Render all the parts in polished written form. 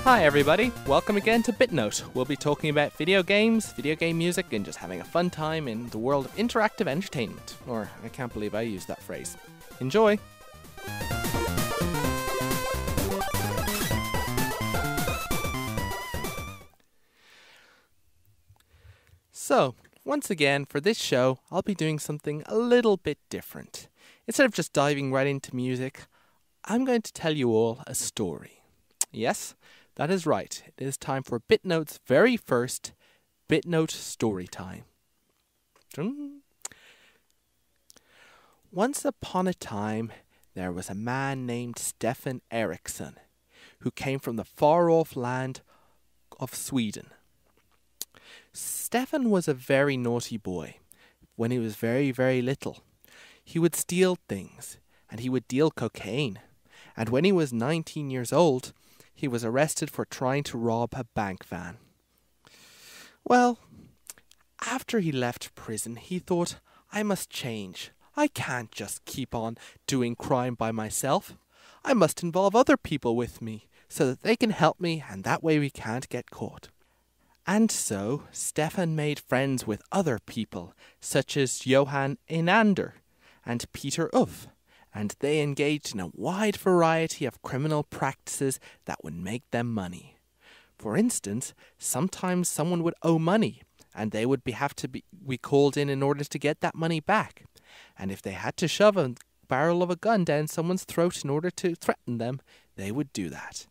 Hi everybody, welcome again to BitNote. We'll be talking about video games, video game music, and just having a fun time in the world of interactive entertainment. Or, I can't believe I used that phrase. Enjoy! So, once again, for this show, I'll be doing something a little bit different. Instead of just diving right into music, I'm going to tell you all a story. Yes, that is right. It is time for BitNote's very first BitNote Storytime. Once upon a time, there was a man named Stefan Erikson, who came from the far-off land of Sweden. Stefan was a very naughty boy. When he was very, very little, he would steal things, and he would deal cocaine. And when he was 19 years old, he was arrested for trying to rob a bank van. Well, after he left prison, he thought, I must change. I can't just keep on doing crime by myself. I must involve other people with me so that they can help me, and that way we can't get caught. And so, Stefan made friends with other people, such as Johan Enander and Peter Uff, and they engaged in a wide variety of criminal practices that would make them money. For instance, sometimes someone would owe money, and they would have to be called in order to get that money back. And if they had to shove a barrel of a gun down someone's throat in order to threaten them, they would do that.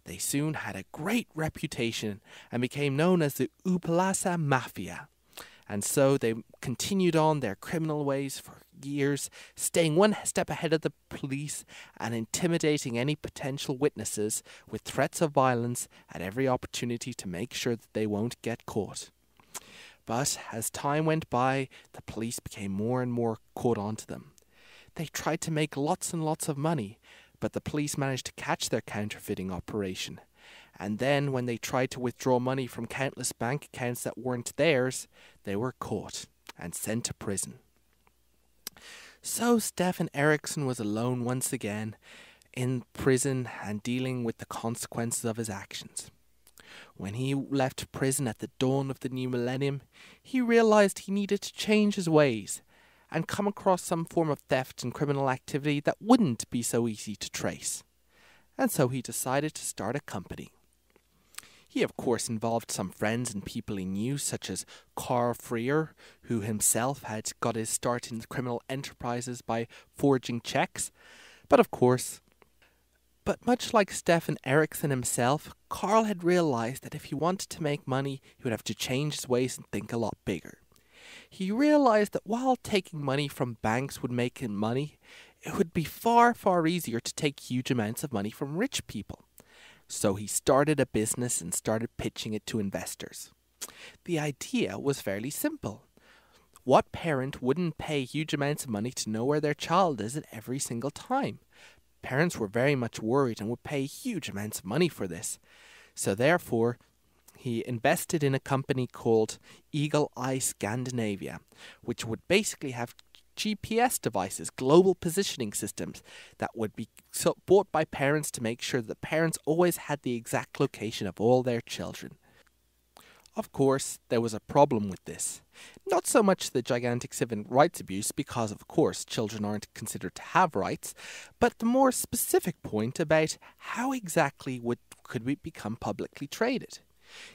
They soon had a great reputation and became known as the Uppsala Mafia. And so they continued on their criminal ways for years, staying one step ahead of the police and intimidating any potential witnesses with threats of violence at every opportunity to make sure that they won't get caught. But as time went by, the police became more and more caught onto them. They tried to make lots and lots of money, but the police managed to catch their counterfeiting operation. And then when they tried to withdraw money from countless bank accounts that weren't theirs, they were caught and sent to prison. So Stefan Erikson was alone once again in prison and dealing with the consequences of his actions. When he left prison at the dawn of the new millennium, he realized he needed to change his ways and come across some form of theft and criminal activity that wouldn't be so easy to trace. And so he decided to start a company. He, of course, involved some friends and people he knew, such as Carl Freer, who himself had got his start in criminal enterprises by forging checks. But much like Stefan Erikson himself, Carl had realized that if he wanted to make money, he would have to change his ways and think a lot bigger. He realized that while taking money from banks would make him money, it would be far, far easier to take huge amounts of money from rich people. So he started a business and started pitching it to investors. The idea was fairly simple. What parent wouldn't pay huge amounts of money to know where their child is at every single time? Parents were very much worried and would pay huge amounts of money for this. So therefore, he invested in a company called Eagle Eye Scandinavia, which would basically have GPS devices, global positioning systems, that would be bought by parents to make sure that the parents always had the exact location of all their children. Of course, there was a problem with this. Not so much the gigantic civil rights abuse, because of course children aren't considered to have rights, but the more specific point about how exactly could we become publicly traded.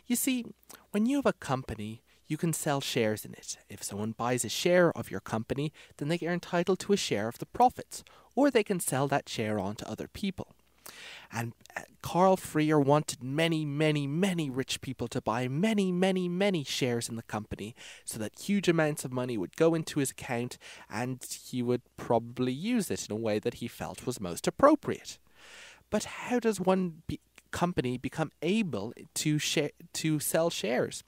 You see, when you have a company, you can sell shares in it. If someone buys a share of your company, then they are entitled to a share of the profits, or they can sell that share on to other people. And Carl Freer wanted many, many, many rich people to buy many, many, many shares in the company so that huge amounts of money would go into his account and he would probably use it in a way that he felt was most appropriate. But how does one company become able to sell shares?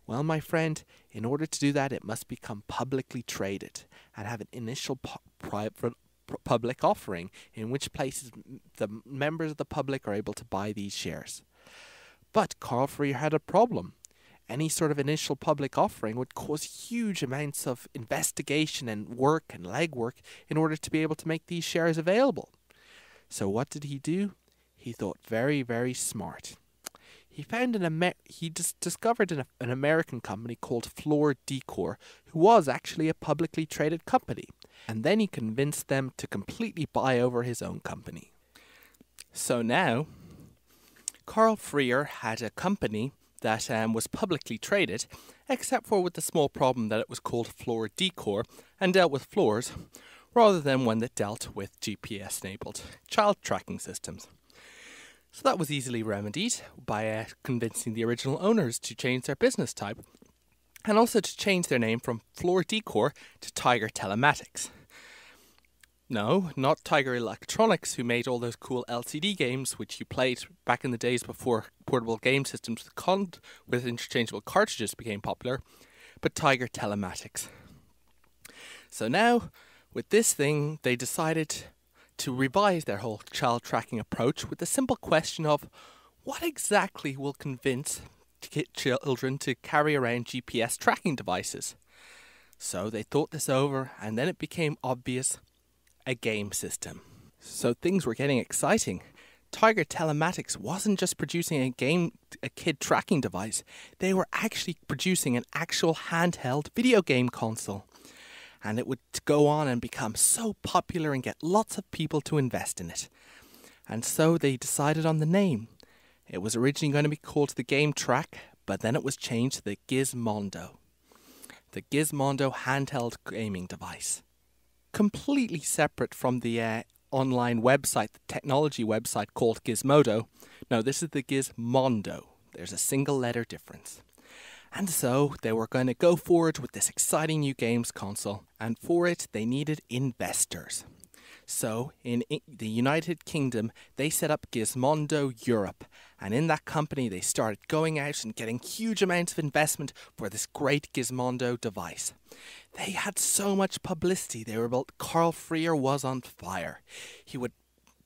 Well, my friend, in order to do that, it must become publicly traded and have an initial public offering in which places the members of the public are able to buy these shares. But Carl Freer had a problem. Any sort of initial public offering would cause huge amounts of investigation and work and legwork in order to be able to make these shares available. So what did he do? He thought very, very smart. he found discovered an American company called Floor Decor, who was actually a publicly traded company, and then he convinced them to completely buy over his own company. So now, Carl Freer had a company that was publicly traded, except for with the small problem that it was called Floor Decor and dealt with floors, rather than one that dealt with GPS-enabled child tracking systems. So that was easily remedied by convincing the original owners to change their business type, and also to change their name from Floor Decor to Tiger Telematics. No, not Tiger Electronics, who made all those cool LCD games which you played back in the days before portable game systems with interchangeable cartridges became popular, but Tiger Telematics. So now, with this thing, they decided to revise their whole child tracking approach with the simple question of what exactly will convince children to carry around GPS tracking devices. So they thought this over, and then it became obvious: a game system. So things were getting exciting. Tiger Telematics wasn't just producing a kid tracking device, they were actually producing an actual handheld video game console. And it would go on and become so popular and get lots of people to invest in it. And so they decided on the name. It was originally going to be called the Game Track, but then it was changed to the Gizmondo. The Gizmondo handheld gaming device. Completely separate from the online website, the technology website called Gizmodo. No, this is the Gizmondo. There's a single letter difference. And so they were going to go forward with this exciting new games console, and for it they needed investors. So in the United Kingdom, they set up Gizmondo Europe, and in that company they started going out and getting huge amounts of investment for this great Gizmondo device. They had so much publicity. Carl Freer was on fire.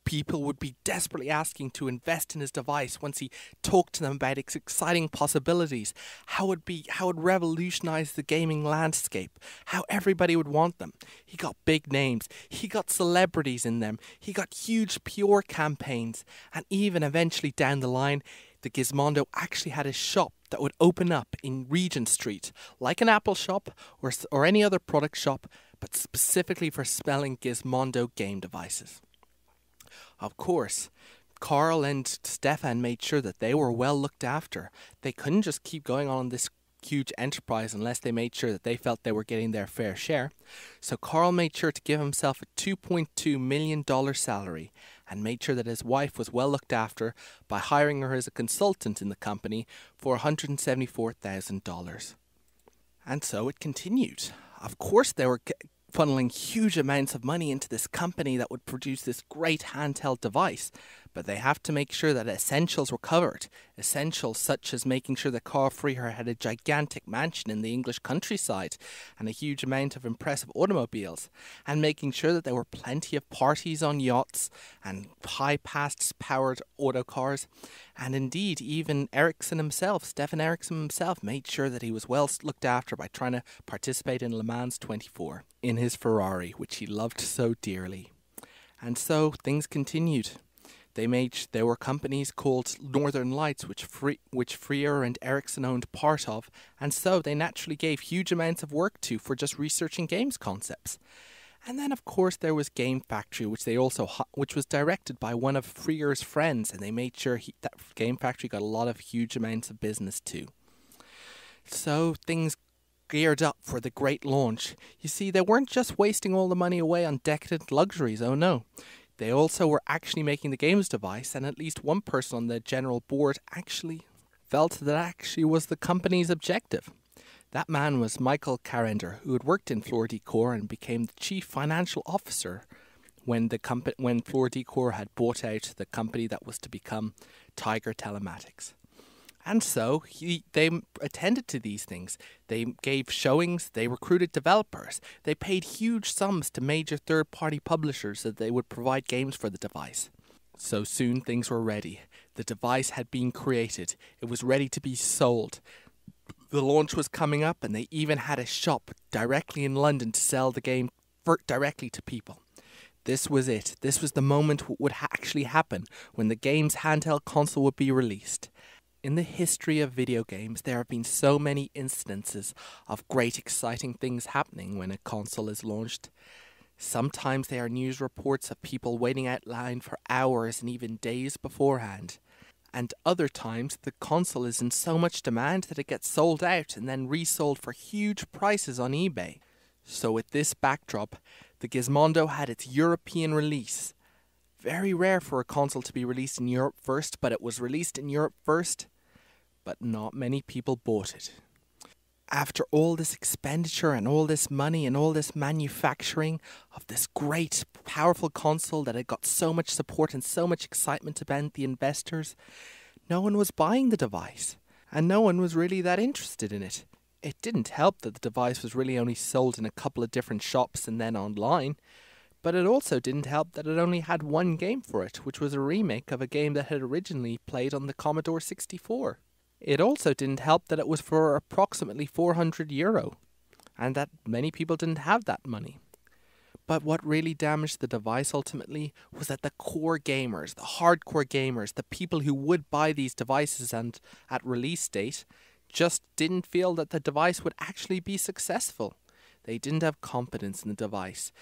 People would be desperately asking to invest in his device once he talked to them about its exciting possibilities, how it would revolutionize the gaming landscape, how everybody would want them. He got big names, he got celebrities in them, he got huge PR campaigns, and even eventually down the line, the Gizmondo actually had a shop that would open up in Regent Street, like an Apple shop or any other product shop, but specifically for selling Gizmondo game devices. Of course, Carl and Stefan made sure that they were well looked after. They couldn't just keep going on this huge enterprise unless they made sure that they felt they were getting their fair share. So Carl made sure to give himself a $2.2 million salary and made sure that his wife was well looked after by hiring her as a consultant in the company for $174,000. And so it continued. Of course, they were funneling huge amounts of money into this company that would produce this great handheld device, but they have to make sure that essentials were covered. Essentials such as making sure that Carl Freer had a gigantic mansion in the English countryside and a huge amount of impressive automobiles, and making sure that there were plenty of parties on yachts and high-past powered autocars. And indeed, even Erikson himself, Stefan Erikson himself, made sure that he was well looked after by trying to participate in Le Mans 24 in his Ferrari, which he loved so dearly. And so things continued. There were companies called Northern Lights, which Freer and Erikson owned part of, and so they naturally gave huge amounts of work to for just researching games concepts. And then, of course, there was Game Factory, which was directed by one of Freer's friends, and they made sure that Game Factory got a lot of huge amounts of business too. So things geared up for the great launch. You see, they weren't just wasting all the money away on decadent luxuries, oh no. They also were actually making the games device, and at least one person on the general board actually felt that was the company's objective. That man was Michael Carrender, who had worked in Floor Decor and became the chief financial officer when Floor Decor had bought out the company that was to become Tiger Telematics. And so they attended to these things. They gave showings, they recruited developers, they paid huge sums to major third-party publishers that they would provide games for the device. So soon things were ready. The device had been created. It was ready to be sold. The launch was coming up, and they even had a shop directly in London to sell the game directly to people. This was it. This was the moment what would actually happen when the game's handheld console would be released. In the history of video games, there have been so many instances of great exciting things happening when a console is launched. Sometimes there are news reports of people waiting out line for hours and even days beforehand. And other times the console is in so much demand that it gets sold out and then resold for huge prices on eBay. So with this backdrop, the Gizmondo had its European release. Very rare for a console to be released in Europe first, but it was released in Europe first. But not many people bought it. After all this expenditure and all this money and all this manufacturing of this great, powerful console that had got so much support and so much excitement about the investors, no one was buying the device, and no one was really that interested in it. It didn't help that the device was really only sold in a couple of different shops and then online, but it also didn't help that it only had one game for it, which was a remake of a game that had originally played on the Commodore 64. It also didn't help that it was for approximately €400, and that many people didn't have that money. But what really damaged the device ultimately was that the core gamers, the hardcore gamers, the people who would buy these devices and at release date, just didn't feel that the device would actually be successful. They didn't have confidence in the device.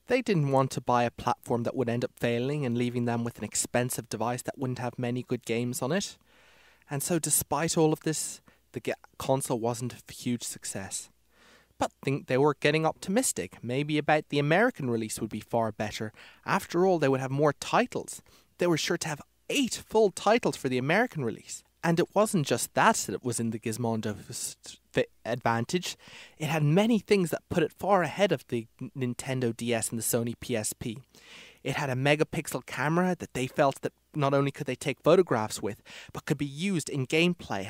They didn't want to buy a platform that would end up failing and leaving them with an expensive device that wouldn't have many good games on it. And so despite all of this, the console wasn't a huge success. But they were getting optimistic. Maybe about the American release would be far better. After all, they would have more titles. They were sure to have 8 full titles for the American release. And it wasn't just that it was in the Gizmondo advantage. It had many things that put it far ahead of the Nintendo DS and the Sony PSP. It had a megapixel camera that they felt that not only could they take photographs with, but could be used in gameplay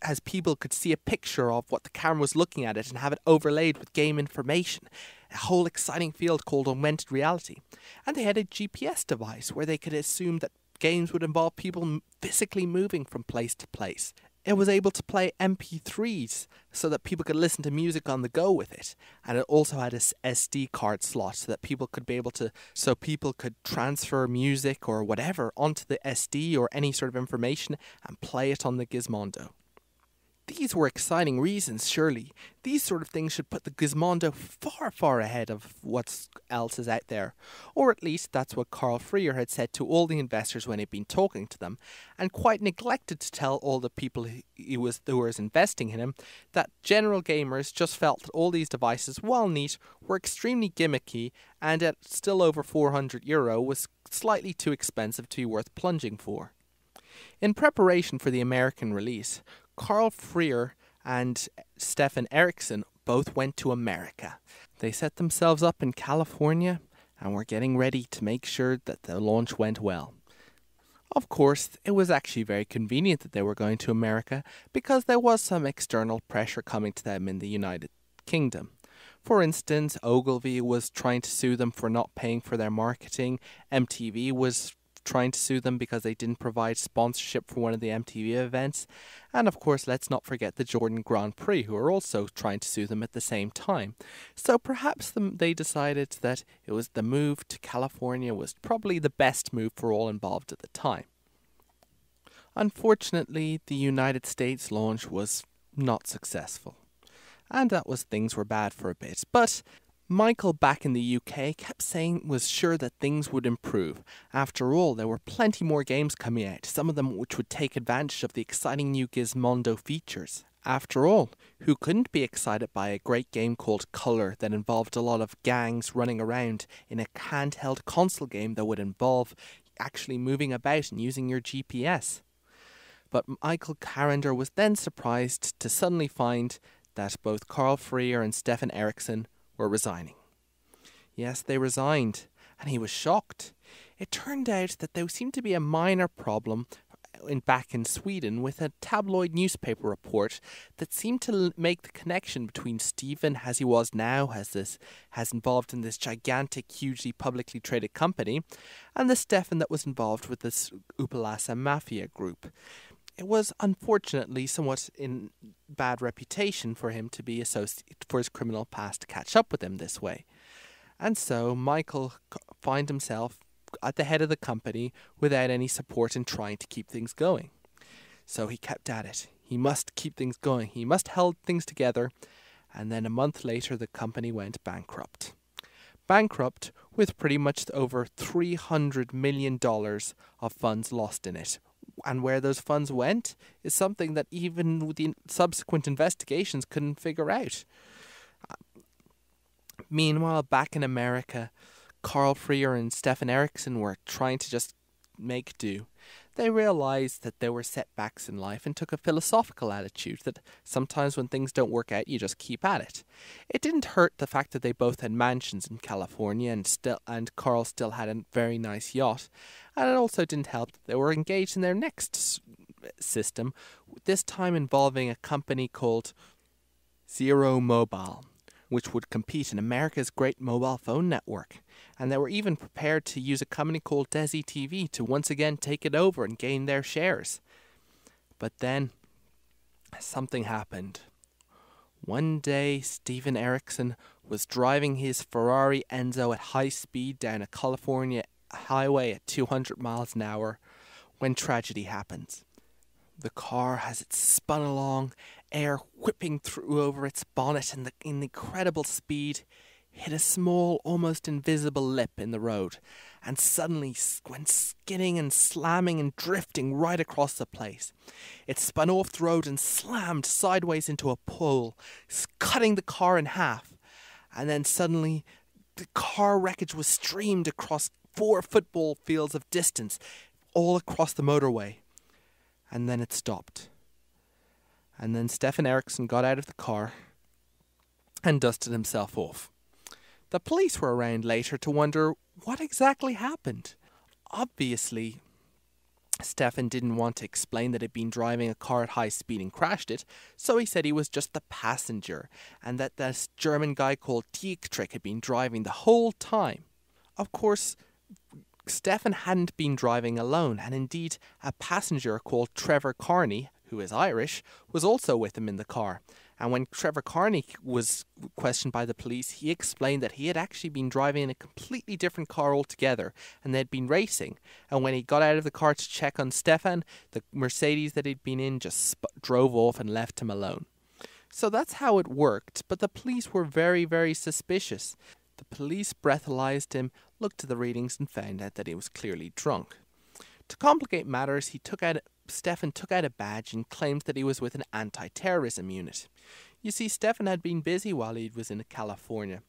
as people could see a picture of what the camera was looking at it and have it overlaid with game information. A whole exciting field called augmented reality. And they had a GPS device where they could assume that games would involve people physically moving from place to place. It was able to play MP3s so that people could listen to music on the go with it. And it also had a SD card slot so that people could transfer music or whatever onto the SD or any sort of information and play it on the Gizmondo. These were exciting reasons, surely. These sort of things should put the Gizmondo far, far ahead of what else is out there. Or at least that's what Carl Freer had said to all the investors when he'd been talking to them, and quite neglected to tell all the people who was investing in him that general gamers just felt that all these devices, while neat, were extremely gimmicky, and at still over €400 was slightly too expensive to be worth plunging for. In preparation for the American release, Carl Freer and Stefan Erikson both went to America. They set themselves up in California and were getting ready to make sure that the launch went well. Of course, it was actually very convenient that they were going to America because there was some external pressure coming to them in the United Kingdom. For instance, Ogilvy was trying to sue them for not paying for their marketing. MTV was trying to sue them because they didn't provide sponsorship for one of the MTV events. And of course, let's not forget the Jordan Grand Prix, who are also trying to sue them at the same time. So perhaps they decided that it was the move to California was probably the best move for all involved at the time. Unfortunately, the United States launch was not successful. And things were bad for a bit. But Michael back in the UK kept saying was sure that things would improve. After all, there were plenty more games coming out, some of them which would take advantage of the exciting new Gizmondo features. After all, who couldn't be excited by a great game called Colour that involved a lot of gangs running around in a handheld console game that would involve actually moving about and using your GPS? But Michael Carrender was then surprised to suddenly find that both Carl Freer and Stefan Erikson were resigning. Yes, they resigned, and he was shocked. It turned out that there seemed to be a minor problem back in Sweden with a tabloid newspaper report that seemed to make the connection between Stephen, as he was now, has involved in this gigantic, hugely publicly traded company, and the Stefan that was involved with this Upalasa Mafia group. It was unfortunately somewhat in bad reputation for him to be for his criminal past to catch up with him this way. And so Michael found himself at the head of the company without any support in trying to keep things going. So he kept at it. He must keep things going. He must hold things together. And then a month later, the company went bankrupt. Bankrupt with pretty much over $300 million of funds lost in it. And where those funds went is something that even with the subsequent investigations couldn't figure out. Meanwhile, back in America, Carl Freer and Stefan Erikson were trying to just make do. They realized that there were setbacks in life and took a philosophical attitude that sometimes when things don't work out, you just keep at it. It didn't hurt the fact that they both had mansions in California and Carl still had a very nice yacht. And it also didn't help that they were engaged in their next system, this time involving a company called Zero Mobile, which would compete in America's great mobile phone network. And they were even prepared to use a company called Desi TV to once again take it over and gain their shares. But then, something happened. One day, Stefan Erikson was driving his Ferrari Enzo at high speed down a California highway at 200 miles an hour when tragedy happens. The car, as it spun along, air whipping through over its bonnet in incredible speed, hit a small, almost invisible lip in the road, and suddenly went skidding and slamming and drifting right across the place. It spun off the road and slammed sideways into a pole, cutting the car in half. And then suddenly, the car wreckage was streamed across 4 football fields of distance, all across the motorway. And then it stopped. And then Stefan Erikson got out of the car and dusted himself off. The police were around later to wonder what exactly happened. Obviously, Stefan didn't want to explain that he'd been driving a car at high speed and crashed it, so he said he was just the passenger, and that this German guy called Dietrich had been driving the whole time. Of course, Stefan hadn't been driving alone, and indeed a passenger called Trevor Carney, who is Irish, was also with him in the car. And when Trevor Carney was questioned by the police, he explained that he had actually been driving in a completely different car altogether, and they'd been racing. And when he got out of the car to check on Stefan, the Mercedes that he'd been in just drove off and left him alone. So that's how it worked, but the police were very, very suspicious. The police breathalyzed him, looked at the readings, and found out that he was clearly drunk. To complicate matters, Stefan took out a badge and claimed that he was with an anti-terrorism unit. You see, Stefan had been busy while he was in California.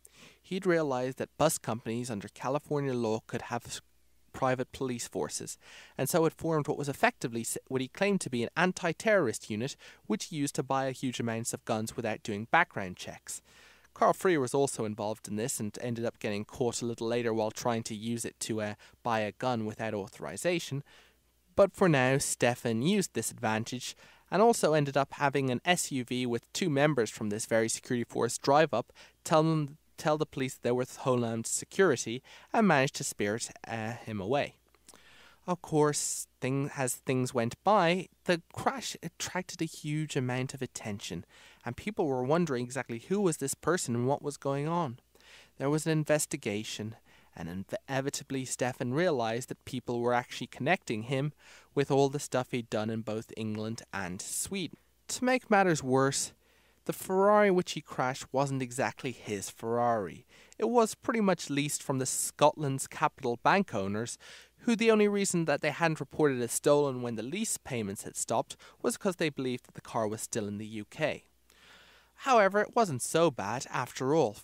He'd realized that bus companies under California law could have private police forces, and so it formed what was effectively what he claimed to be an anti-terrorist unit, which he used to buy huge amounts of guns without doing background checks. Carl Freer was also involved in this and ended up getting caught a little later while trying to use it to buy a gun without authorization. But for now, Stefan used this advantage and also ended up having an SUV with 2 members from this very security force drive up, tell the police that they were with Homeland Security, and managed to spirit him away. Of course, as things went by, the crash attracted a huge amount of attention, and people were wondering exactly who was this person and what was going on. There was an investigation, and inevitably Stefan realized that people were actually connecting him with all the stuff he'd done in both England and Sweden. To make matters worse, the Ferrari which he crashed wasn't exactly his Ferrari. It was pretty much leased from the Scotland's capital bank owners, who the only reason that they hadn't reported it stolen when the lease payments had stopped was because they believed that the car was still in the UK. However, it wasn't so bad after all.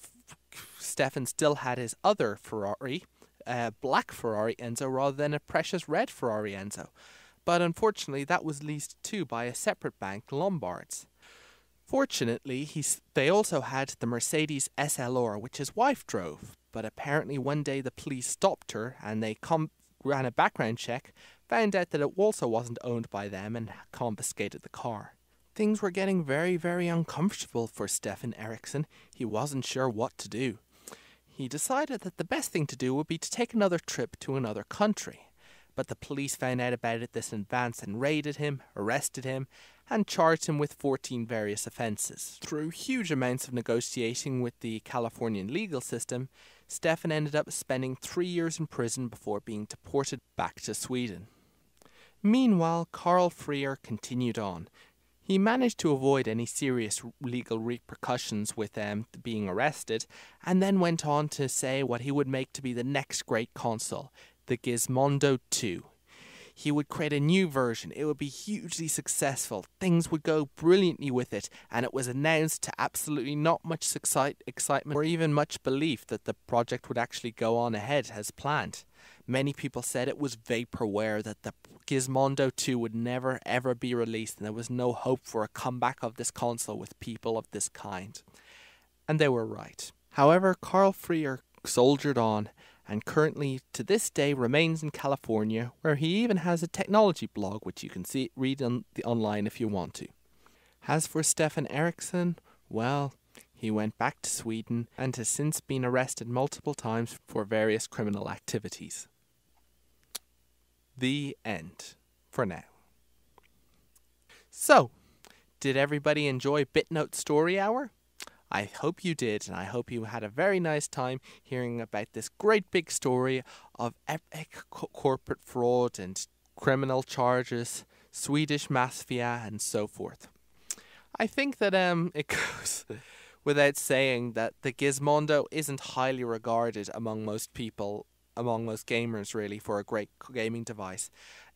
Stefan still had his other Ferrari, a black Ferrari Enzo rather than a precious red Ferrari Enzo. But unfortunately that was leased too by a separate bank, Lombard's. Fortunately, they also had the Mercedes SLR, which his wife drove, but apparently one day the police stopped her and they ran a background check, found out that it also wasn't owned by them and confiscated the car. Things were getting very, very uncomfortable for Stefan Erikson. He wasn't sure what to do. He decided that the best thing to do would be to take another trip to another country. But the police found out about it this in advance and raided him, arrested him, and charged him with 14 various offences. Through huge amounts of negotiating with the Californian legal system, Stefan ended up spending 3 years in prison before being deported back to Sweden. Meanwhile, Carl Freer continued on. He managed to avoid any serious legal repercussions with being arrested, and then went on to say what he would make to be the next great console, the Gizmondo 2. He would create a new version, it would be hugely successful, things would go brilliantly with it, and it was announced to absolutely not much excitement or even much belief that the project would actually go on ahead as planned. Many people said it was vaporware, that the Gizmondo 2 would never ever be released, and there was no hope for a comeback of this console with people of this kind. And they were right. However, Carl Freer soldiered on, and currently to this day remains in California, where he even has a technology blog which you can read online if you want to. As for Stefan Erikson, well, he went back to Sweden and has since been arrested multiple times for various criminal activities. The end, for now. So, did everybody enjoy BitNote Story Hour? I hope you did, and I hope you had a very nice time hearing about this great big story of epic corporate fraud and criminal charges, Swedish Mafia, and so forth. I think that it goes without saying that the Gizmondo isn't highly regarded among most people, among most gamers really, for a great gaming device.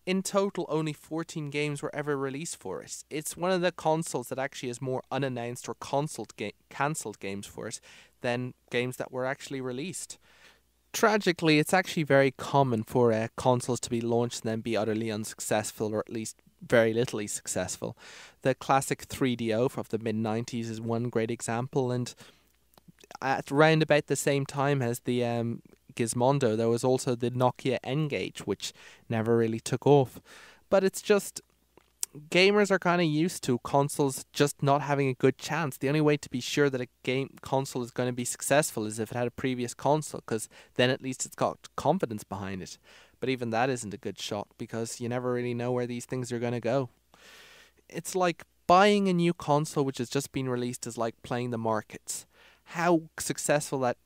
In total, only 14 games were ever released for it. It's one of the consoles that actually has more unannounced or cancelled games for it than games that were actually released. Tragically, it's actually very common for consoles to be launched and then be utterly unsuccessful, or at least very little successful. The classic 3DO of the mid-90s is one great example, and at around about the same time as the Gizmondo, there was also the Nokia N-Gage, which never really took off. But it's just, gamers are kind of used to consoles just not having a good chance. The only way to be sure that a game console is going to be successful is if it had a previous console, because then at least it's got confidence behind it. But even that isn't a good shot, because you never really know where these things are going to go. It's like buying a new console which has just been released is like playing the markets. How successful that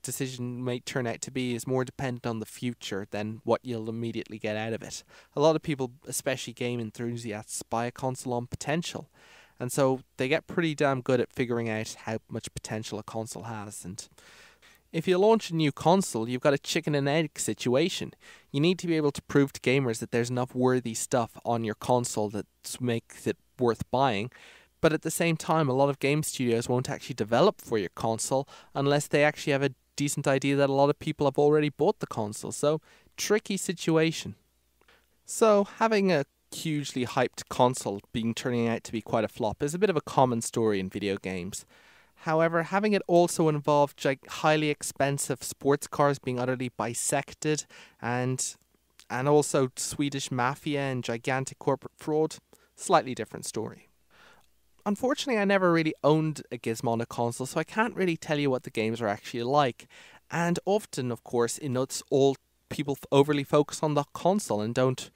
decision may turn out to be is more dependent on the future than what you'll immediately get out of it. A lot of people, especially game enthusiasts, buy a console on potential, and so they get pretty damn good at figuring out how much potential a console has. And if you launch a new console, you've got a chicken and egg situation. You need to be able to prove to gamers that there's enough worthy stuff on your console that makes it worth buying. But at the same time, a lot of game studios won't actually develop for your console unless they actually have a decent idea that a lot of people have already bought the console. So, tricky situation. So, having a hugely hyped console turning out to be quite a flop is a bit of a common story in video games. However, having it also involve highly expensive sports cars being utterly bisected and also Swedish Mafia and gigantic corporate fraud, slightly different story. Unfortunately, I never really owned a Gizmondo console, so I can't really tell you what the games are actually like. And often, of course, it's all people overly focus on the console and don't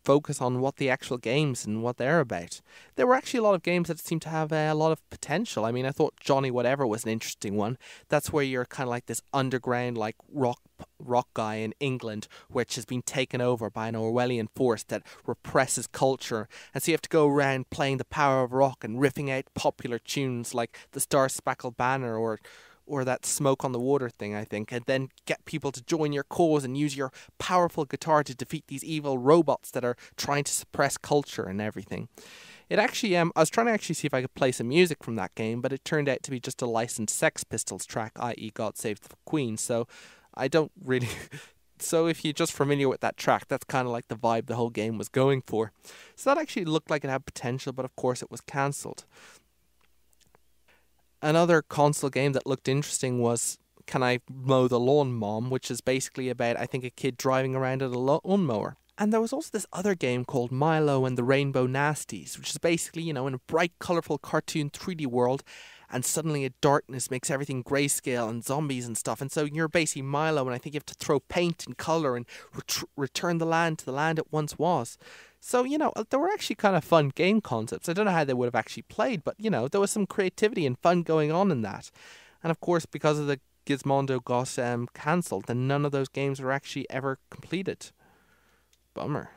focus on what the actual games and what they're about. There were actually a lot of games that seemed to have a lot of potential. I mean, I thought Johnny Whatever was an interesting one. That's where you're kind of like this underground, like rock guy in England, which has been taken over by an Orwellian force that represses culture, and so you have to go around playing the power of rock and riffing out popular tunes like the Star Spangled Banner or that Smoke on the Water thing, I think, and then get people to join your cause and use your powerful guitar to defeat these evil robots that are trying to suppress culture and everything. It actually, I was trying to actually see if I could play some music from that game, but it turned out to be just a licensed Sex Pistols track, i.e. God Save the Queen, so I don't really... So if you're just familiar with that track, that's kind of like the vibe the whole game was going for. So that actually looked like it had potential, but of course it was cancelled. Another console game that looked interesting was Can I Mow the Lawn, Mom?, which is basically about, I think, a kid driving around at a lawnmower. And there was also this other game called Milo and the Rainbow Nasties, which is basically, in a bright, colourful cartoon 3D world, and suddenly a darkness makes everything grayscale and zombies and stuff. And so you're basically Milo, and I think you have to throw paint and colour and return the land to the land it once was. So, there were actually kind of fun game concepts. I don't know how they would have actually played, but, there was some creativity and fun going on in that. And of course, because of the Gizmondo got cancelled, then none of those games were actually ever completed. Bummer.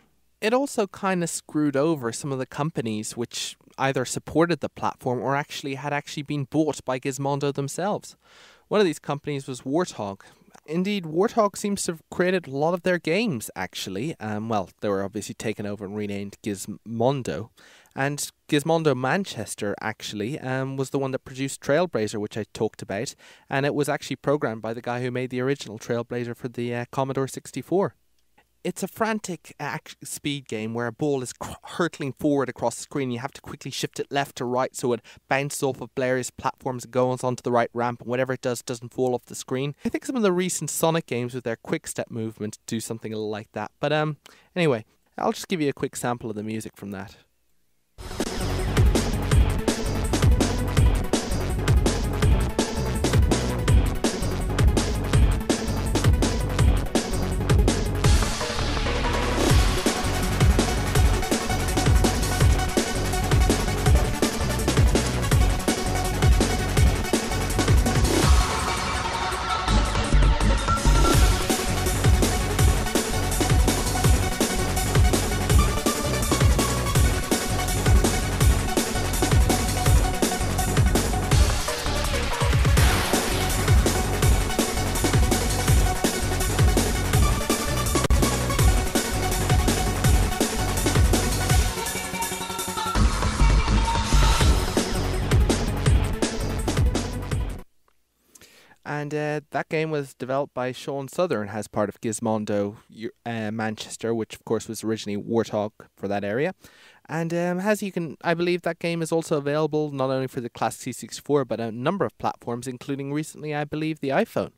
It also kind of screwed over some of the companies which either supported the platform or had been bought by Gizmondo themselves. One of these companies was Warthog. Indeed, Warthog seems to have created a lot of their games, actually. Well, they were obviously taken over and renamed Gizmondo. And Gizmondo Manchester, actually, was the one that produced Trailblazer, which I talked about. And it was actually programmed by the guy who made the original Trailblazer for the Commodore 64. It's a frantic speed game where a ball is hurtling forward across the screen. You have to quickly shift it left to right so it bounces off of various platforms and goes onto the right ramp, and whatever it does doesn't fall off the screen. I think some of the recent Sonic games with their quick step movement do something like that. But anyway, I'll just give you a quick sample of the music from that. And that game was developed by Sean Southern as part of Gizmondo Manchester, which of course was originally Warthog for that area. And I believe that game is also available not only for the classic C64 but a number of platforms, including recently, I believe, the iPhone.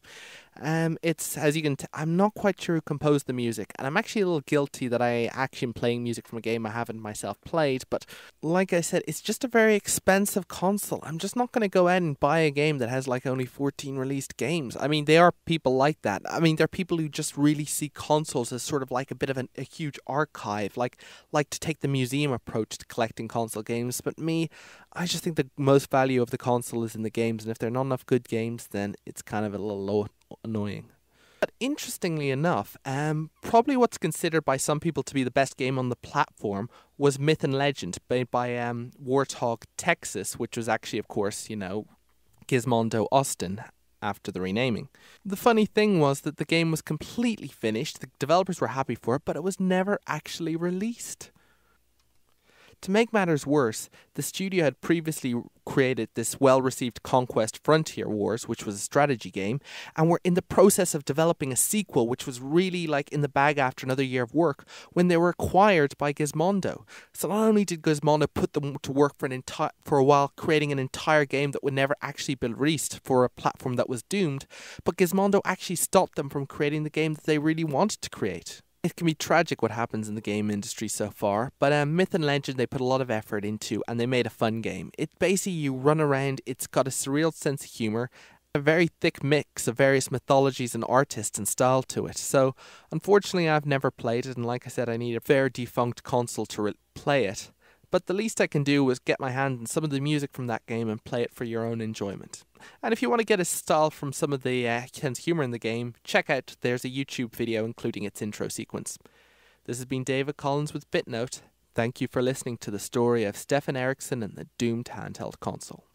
It's, as you can I'm not quite sure who composed the music, and I'm actually a little guilty that I actually am playing music from a game I haven't myself played, but like I said, it's just a very expensive console. I'm just not going to go out and buy a game that has like only 14 released games. I mean, there are people like that. I mean, there are people who just really see consoles as sort of like a bit of a huge archive, like to take the museum approach to collecting console games, but me, I just think the most value of the console is in the games, and if there are not enough good games, then it's kind of a little annoying. But interestingly enough, probably what's considered by some people to be the best game on the platform was Myth and Legend, made by Warthog Texas, which was actually, of course, Gizmondo Austin after the renaming. The funny thing was that the game was completely finished, the developers were happy for it, but it was never actually released. To make matters worse, the studio had previously created this well-received Conquest Frontier Wars, which was a strategy game, and were in the process of developing a sequel, which was really like in the bag after another year of work, when they were acquired by Gizmondo. So not only did Gizmondo put them to work for a while creating an entire game that would never actually be released for a platform that was doomed, but Gizmondo actually stopped them from creating the game that they really wanted to create. It can be tragic what happens in the game industry so far, but Myth and Legend they put a lot of effort into, and they made a fun game. It basically, you run around, it's got a surreal sense of humour, a very thick mix of various mythologies and artists and style to it. So unfortunately I've never played it, and like I said, I need a fair defunct console to play it. But the least I can do is get my hand on some of the music from that game and play it for your own enjoyment. And if you want to get a style from some of the sense humour in the game, check out, there's a YouTube video including its intro sequence. This has been David Collins with BitNote. Thank you for listening to the story of Stefan Erikson and the doomed handheld console.